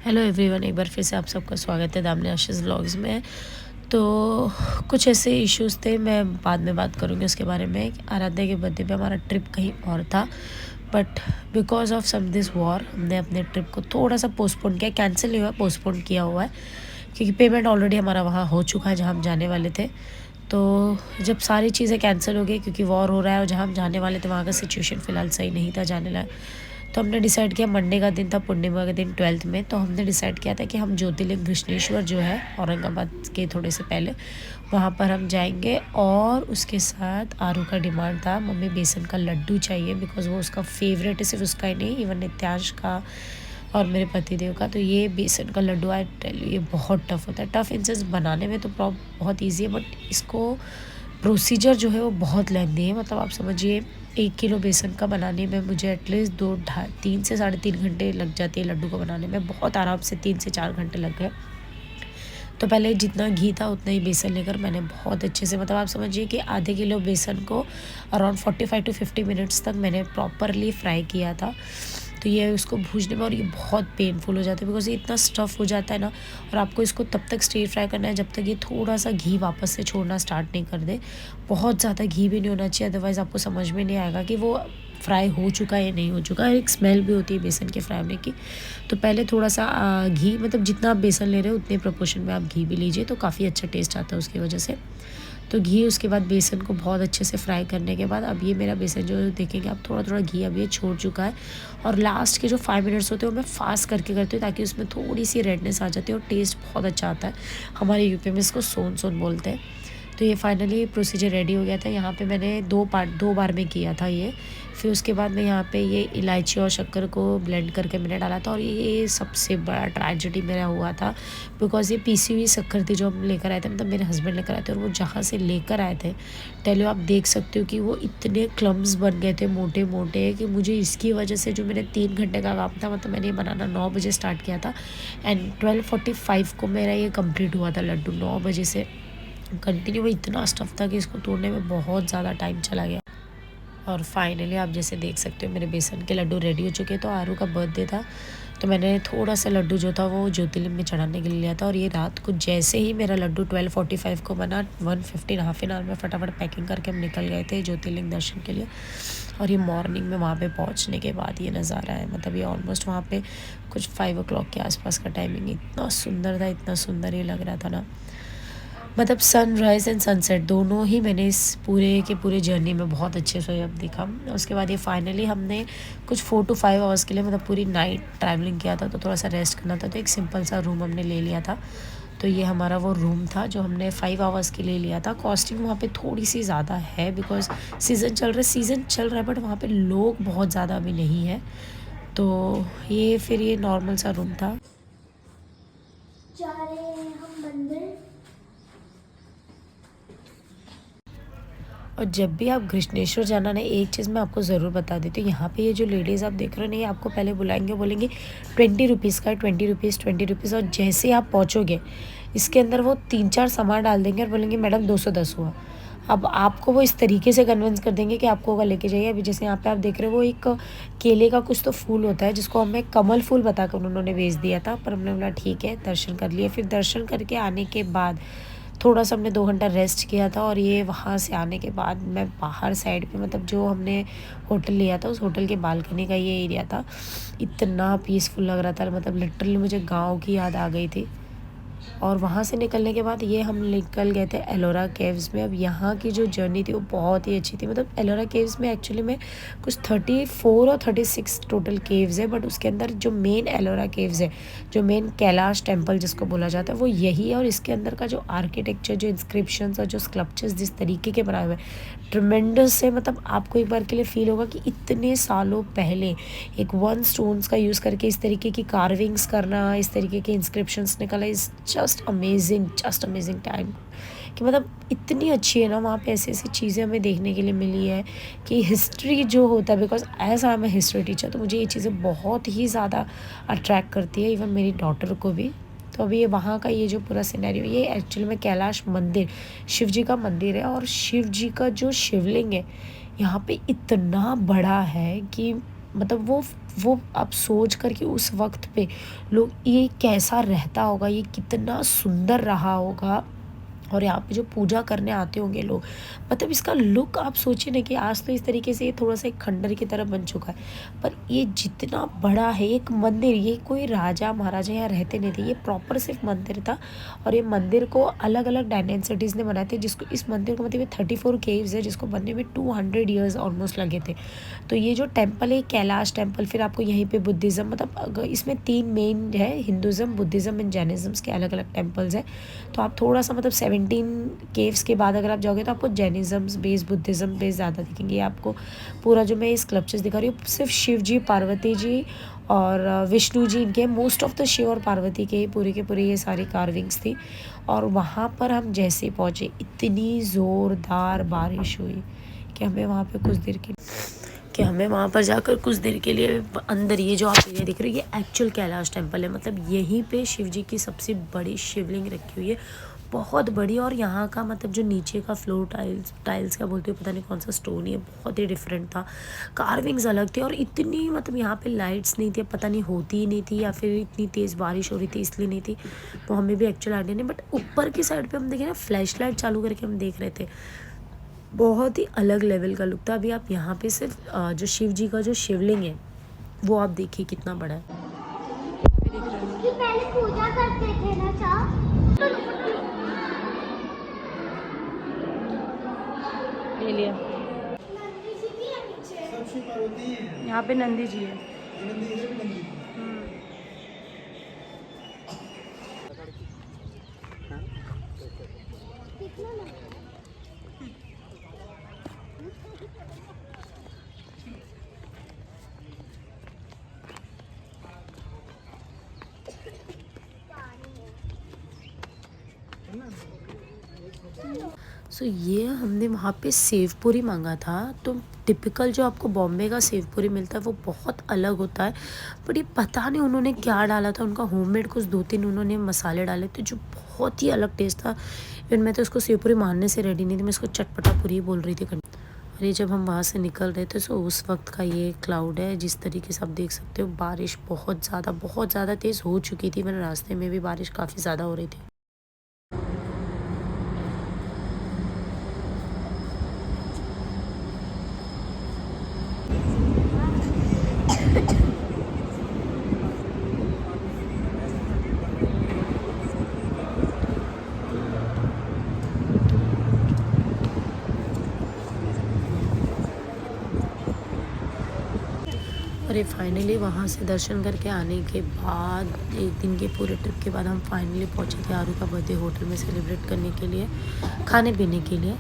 Hello everyone, एक बार फिर से आप सबका स्वागत है दामिनी आशीष व्लॉग्स में। तो कुछ ऐसे इश्यूज़ थे, मैं बाद में बात करूँगी उसके बारे में। आराध्या के बर्थडे पे हमारा ट्रिप कहीं और था, but because of some this war हमने अपने ट्रिप को थोड़ा सा पोस्टपोन किया। कैंसिल नहीं हुआ, पोस्टपोन किया हुआ है, क्योंकि पेमेंट ऑलरेडी हमारा वहाँ हो चुका है जहाँ हम जाने वाले थे। तो जब सारी चीज़ें कैंसिल हो गई क्योंकि वॉर हो रहा है और जहाँ हम जाने वाले थे वहाँ का सिचुएशन फ़िलहाल सही नहीं था जाने लायक, तो हमने डिसाइड किया। मंडे का दिन था, पूर्णिमा का दिन 12th में, तो हमने डिसाइड किया था कि हम ज्योतिर्लिंग घृष्णेश्वर जो है औरंगाबाद के थोड़े से पहले, वहाँ पर हम जाएंगे। और उसके साथ आरू का डिमांड था, मम्मी बेसन का लड्डू चाहिए, बिकॉज वो उसका फेवरेट है, सिर्फ उसका ही नहीं, इवन नित्यांश का और मेरे पतिदेव का। तो ये बेसन का लड्डू आई टेल यू, ये बहुत टफ़ होता है। टफ़ इन सेंस बनाने में तो बहुत ईजी है, बट इसको प्रोसीजर जो है वो बहुत लेंदी है। मतलब आप समझिए 1 किलो बेसन का बनाने में मुझे एटलीस्ट 3 से 3.5 घंटे लग जाते हैं लड्डू को बनाने में। बहुत आराम से 3 से 4 घंटे लग गए। तो पहले जितना घी था उतना ही बेसन लेकर मैंने बहुत अच्छे से, मतलब आप समझिए कि आधे किलो बेसन को अराउंड 45 टू 50 मिनट्स तक मैंने प्रॉपरली फ्राई किया था। तो ये उसको भूनने में, और ये बहुत पेनफुल हो जाता है बिकॉज ये इतना स्टफ़ हो जाता है ना, और आपको इसको तब तक स्टीर फ्राई करना है जब तक ये थोड़ा सा घी वापस से छोड़ना स्टार्ट नहीं कर दे। बहुत ज़्यादा घी भी नहीं होना चाहिए, अदरवाइज़ आपको समझ में नहीं आएगा कि वो फ्राई हो चुका है या नहीं हो चुका है। एक स्मेल भी होती है बेसन के फ्राई होने की। तो पहले थोड़ा सा घी, मतलब जितना आप बेसन ले रहे हो उतने प्रोपोर्शन में आप घी भी लीजिए, तो काफ़ी अच्छा टेस्ट आता है उसकी वजह से। तो घी, उसके बाद बेसन को बहुत अच्छे से फ्राई करने के बाद अब ये मेरा बेसन जो देखेंगे आप, थोड़ा थोड़ा घी अब ये छोड़ चुका है। और लास्ट के जो 5 मिनट्स होते हैं वो मैं फास्ट करके करती हूँ, ताकि उसमें थोड़ी सी रेडनेस आ जाती है और टेस्ट बहुत अच्छा आता है। हमारे यूपी में इसको सोन सोन बोलते हैं। तो ये फाइनली प्रोसीजर रेडी हो गया था। यहाँ पे मैंने 2 बार में किया था ये। फिर उसके बाद में यहाँ पे ये इलायची और शक्कर को ब्लेंड करके मैंने डाला था, और ये सबसे बड़ा ट्रेजेडी मेरा हुआ था, बिकॉज़ ये पीसी हुई शक्कर थी जो हम लेकर आए थे, मतलब मेरे हस्बैंड लेकर आए थे। और वो जहाँ से लेकर आए थे, टेल यू, आप देख सकते हो कि वो इतने क्लम्स बन गए थे, मोटे मोटे, कि मुझे इसकी वजह से जो मेरे 3 घंटे का काम था, मतलब मैंने ये बनाना 9 बजे स्टार्ट किया था एंड 12:45 को मेरा ये कंप्लीट हुआ था लड्डू। 9 बजे से कंटिन्यू, वो इतना स्टफ़ था कि इसको तोड़ने में बहुत ज़्यादा टाइम चला गया। और फाइनली आप जैसे देख सकते हो मेरे बेसन के लड्डू रेडी हो चुके। तो आरू का बर्थडे था, तो मैंने थोड़ा सा लड्डू जो था वो ज्योतिर्लिंग में चढ़ाने के लिए लिया था। और ये रात को जैसे ही मेरा लड्डू 12:45 को बना, 1:15 हाफ एन आवर में फटाफट पैकिंग करके हम निकल गए थे ज्योतिर्लिंग दर्शन के लिए। और ये मॉर्निंग में वहाँ पे पहुँचने के बाद ये नज़ारा है, मतलब ये ऑलमोस्ट वहाँ पे कुछ 5 o'clock के आसपास का टाइमिंग। इतना सुंदर था, इतना सुंदर ये लग रहा था ना, मतलब सनराइज़ एंड सनसेट दोनों ही मैंने इस पूरे के पूरे जर्नी में बहुत अच्छे से अब देखा। उसके बाद ये फाइनली हमने कुछ 4 to 5 आवर्स के लिए, मतलब पूरी नाइट ट्रैवलिंग किया था, तो थोड़ा सा रेस्ट करना था, तो एक सिंपल सा रूम हमने ले लिया था। तो ये हमारा वो रूम था जो हमने 5 आवर्स के लिए लिया था। कॉस्टिंग वहाँ पे थोड़ी सी ज़्यादा है, बिकॉज सीज़न चल रहा है, बट वहाँ पे लोग बहुत ज़्यादा अभी नहीं है। तो ये फिर ये नॉर्मल सा रूम था। जा रहे हैं हम मंदिर। और जब भी आप घृष्णेश्वर जाना ना, एक चीज़ मैं आपको ज़रूर बता देती हूँ, यहाँ पे ये जो लेडीज़ आप देख रहे हो ना, ये आपको पहले बुलाएंगे, बोलेंगे 20 रुपीज़ का, 20 रुपीज़। और जैसे ही आप पहुँचोगे, इसके अंदर वो 3-4 सामान डाल देंगे और बोलेंगे मैडम 210 हुआ। अब आपको वो इस तरीके से कन्विंस कर देंगे कि आपको होगा लेके जाइए। अभी जैसे यहाँ पे आप देख रहे हो, वो एक केले का कुछ तो फूल होता है जिसको हमें कमल फूल बताकर उन्होंने भेज दिया था, पर हमने बोला ठीक है, दर्शन कर लिए। फिर दर्शन करके आने के बाद थोड़ा सा हमने 2 घंटा रेस्ट किया था। और ये वहाँ से आने के बाद मैं बाहर साइड पे, मतलब जो हमने होटल लिया था उस होटल के बालकनी का ये एरिया था, इतना पीसफुल लग रहा था, मतलब लिटरली मुझे गांव की याद आ गई थी। और वहाँ से निकलने के बाद ये हम निकल गए थे एलोरा केव्स में। अब यहाँ की जो जर्नी थी वो बहुत ही अच्छी थी, मतलब एलोरा केव्स में एक्चुअली में कुछ 34 और 36 टोटल केव्स है, बट उसके अंदर जो मेन एलोरा केव्स है, जो मेन कैलाश टेम्पल जिसको बोला जाता है, वो यही है। और इसके अंदर का जो आर्किटेक्चर, जो इंस्क्रिप्शंस और जो स्कल्पचर्स जिस तरीके के बनाए हुए हैं, ट्रमेंडस है। मतलब आपको एक बार के लिए फील होगा कि इतने सालों पहले एक 1 स्टोन्स का यूज़ करके इस तरीके की कार्विंग्स करना, इस तरीके के इंस्क्रिप्शंस निकाला, इज़ जस्ट अमेजिंग टाइम। कि मतलब इतनी अच्छी है ना, वहाँ पे ऐसी ऐसी चीज़ें हमें देखने के लिए मिली है कि हिस्ट्री जो होता है, because as I am a history teacher, तो मुझे ये चीज़ें बहुत ही ज़्यादा अट्रैक्ट करती है, इवन मेरी डॉटर को भी। तो अभी ये वहाँ का ये जो पूरा सिनेरियो, ये एक्चुअली में कैलाश मंदिर, शिव जी का मंदिर है। और शिव जी का जो शिवलिंग है यहाँ पे इतना बड़ा है कि मतलब वो आप सोच कर कि उस वक्त पे लोग ये कैसा रहता होगा, ये कितना सुंदर रहा होगा, और यहाँ पे जो पूजा करने आते होंगे लोग, मतलब इसका लुक आप सोचिए ना कि आज तो इस तरीके से ये थोड़ा सा एक खंडर की तरह बन चुका है, पर ये जितना बड़ा है एक मंदिर, ये कोई राजा महाराजा यहाँ रहते नहीं थे, ये प्रॉपर सिर्फ मंदिर था। और ये मंदिर को अलग अलग डायनेसिटीज़ ने बनाए थे, जिसको इस मंदिर को मतलब ये 34 केव्स है, जिसको बनने में 200 ईयर्स ऑलमोस्ट लगे थे। तो ये जो टेम्पल है कैलाश टेम्पल, फिर आपको यहीं पे बुद्धिज़्म, मतलब इसमें 3 मेन है, हिंदुज़्म, बुद्धिज़्म एंड जैनिज़्म के अलग अलग टेम्पल्स हैं। तो आप थोड़ा सा मतलब 17 केव्स के बाद अगर आप जाओगे तो आपको जैनिज़्म बेस, बुद्धिज़्म बेस ज़्यादा दिखेंगे। आपको पूरा जो मैं स्कल्पचर्स दिखा रही हूँ सिर्फ शिव जी, पार्वती जी और विष्णु जी, इनके मोस्ट ऑफ द शिव और पार्वती के पूरे के पूरे ये सारी कार्विंग्स थी। और वहाँ पर हम जैसे पहुँचे इतनी ज़ोरदार बारिश हुई कि हमें वहाँ पर जाकर कुछ देर के लिए अंदर, ये जो आप एरिया दिख रही है ये एक्चुअल कैलाश टेम्पल है, मतलब यहीं पे शिव जी की सबसे बड़ी शिवलिंग रखी हुई है, बहुत बड़ी। और यहाँ का मतलब जो नीचे का फ्लोर टाइल्स क्या बोलते हो पता नहीं कौन सा स्टोन ही है, बहुत ही डिफरेंट था, कार्विंग्स अलग थी। और इतनी मतलब यहाँ पे लाइट्स नहीं थी, पता नहीं होती ही नहीं थी या फिर इतनी तेज़ बारिश हो रही थी इसलिए नहीं थी, वो हमें भी एक्चुअल आइडिया नहीं। बट ऊपर की साइड पे हम देखे ना, फ्लैश लाइट चालू करके हम देख रहे थे, बहुत ही अलग लेवल का लुक था। अभी आप यहाँ पे सिर्फ जो शिव जी का जो शिवलिंग है वो आप देखिए कितना बड़ा है। कि पहले पूजा करते थे ना चार। ले लिया, नंदी जी भी है नीचे। सबसे पार्वती है। यहाँ पे नंदी जी है। नंदी इधर भी नंदी। कितना लगा? सो ये हमने वहाँ पे सेव पूरी मांगा था। तो टिपिकल जो आपको बॉम्बे का सेव पूरी मिलता है वो बहुत अलग होता है, बट ये पता नहीं उन्होंने क्या डाला था, उनका होममेड कुछ 2-3 उन्होंने मसाले डाले थे जो बहुत ही अलग टेस्ट था। इवन मैं तो उसको सेव पूरी मानने से रेडी नहीं थी, मैं इसको चटपटा पूरी बोल रही थी। और ये जब हम वहाँ से निकल रहे थे सो उस वक्त का ये क्लाउड है, जिस तरीके से आप देख सकते हो बारिश बहुत ज़्यादा तेज़ हो चुकी थी, मैंने रास्ते में भी बारिश काफ़ी ज़्यादा हो रही थी। और ये फाइनली वहाँ से दर्शन करके आने के बाद, एक दिन के पूरे ट्रिप के बाद हम फाइनली पहुँचे थे आरू का बर्थडे होटल में सेलिब्रेट करने के लिए, खाने पीने के लिए।